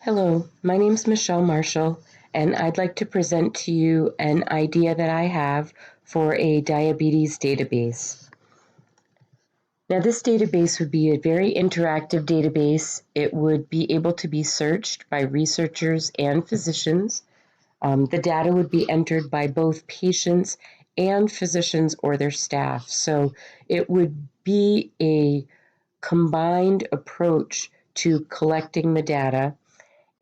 Hello, my name is Michelle Marshall, and I'd like to present to you an idea that I have for a diabetes database. Now, this database would be a very interactive database. It would be able to be searched by researchers and physicians. The data would be entered by both patients and physicians or their staff. So it would be a combined approach to collecting the data,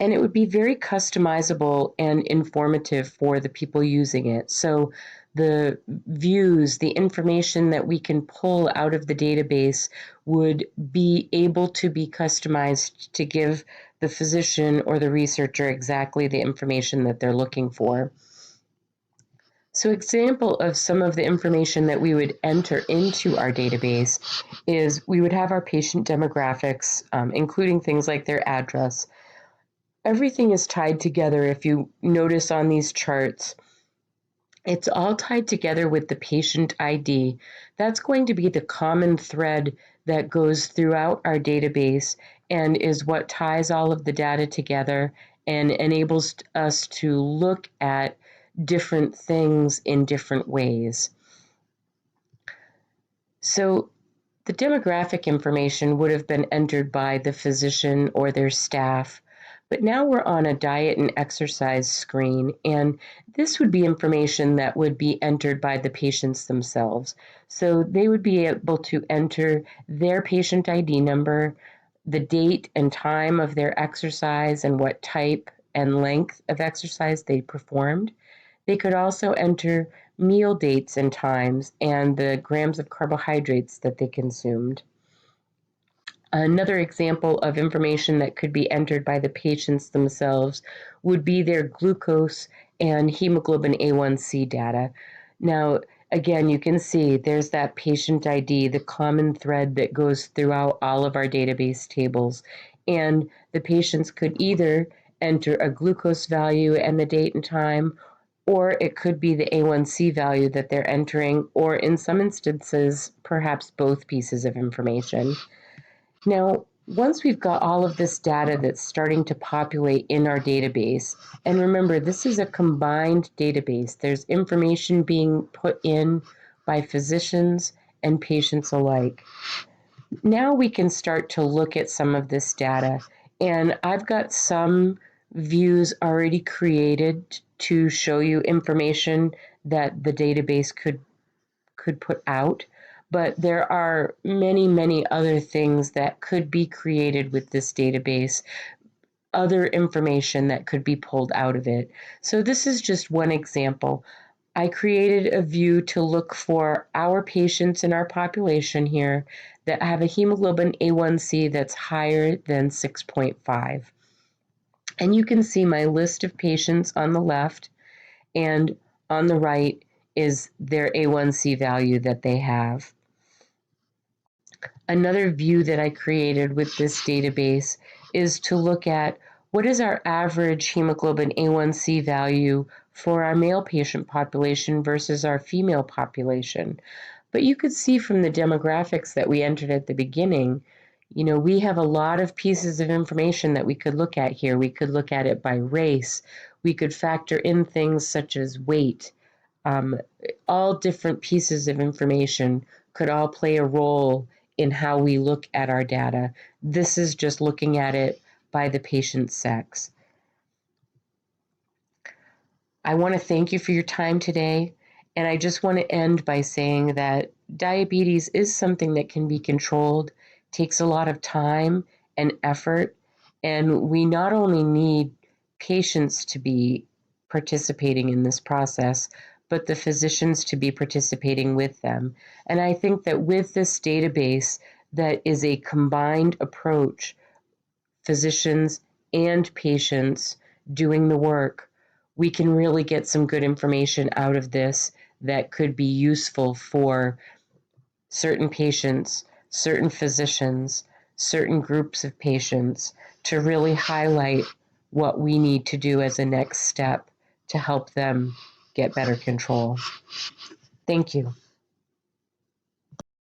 and it would be very customizable and informative for the people using it. So the views, the information that we can pull out of the database would be able to be customized to give the physician or the researcher exactly the information that they're looking for. So example of some of the information that we would enter into our database is we would have our patient demographics, including things like their address. Everything is tied together. If you notice on these charts, it's all tied together with the patient ID. That's going to be the common thread that goes throughout our database and is what ties all of the data together and enables us to look at different things in different ways. So the demographic information would have been entered by the physician or their staff, but now we're on a diet and exercise screen, and this would be information that would be entered by the patients themselves. So they would be able to enter their patient ID number, the date and time of their exercise, and what type and length of exercise they performed. They could also enter meal dates and times and the grams of carbohydrates that they consumed. Another example of information that could be entered by the patients themselves would be their glucose and hemoglobin A1C data. Now, again, you can see there's that patient ID, the common thread that goes throughout all of our database tables. And the patients could either enter a glucose value and the date and time, or it could be the A1C value that they're entering, or in some instances, perhaps both pieces of information. Now, once we've got all of this data that's starting to populate in our database, and remember, this is a combined database. There's information being put in by physicians and patients alike. Now we can start to look at some of this data, and I've got some views already created to show you information that the database could put out. But there are many, many other things that could be created with this database, other information that could be pulled out of it. So this is just one example. I created a view to look for our patients in our population here that have a hemoglobin A1C that's higher than 6.5. And you can see my list of patients on the left, and on the right is their A1C value that they have. Another view that I created with this database is to look at what is our average hemoglobin A1C value for our male patient population versus our female population. But you could see from the demographics that we entered at the beginning, we have a lot of pieces of information that we could look at here. We could look at it by race. We could factor in things such as weight. All different pieces of information could all play a role in how we look at our data. This is just looking at it by the patient's sex. I want to thank you for your time today, and I just want to end by saying that diabetes is something that can be controlled, takes a lot of time and effort, and we not only need patients to be participating in this process, but the physicians to be participating with them. And I think that with this database that is a combined approach, physicians and patients doing the work, we can really get some good information out of this that could be useful for certain patients, certain physicians, certain groups of patients to really highlight what we need to do as a next step to help them get better control. Thank you.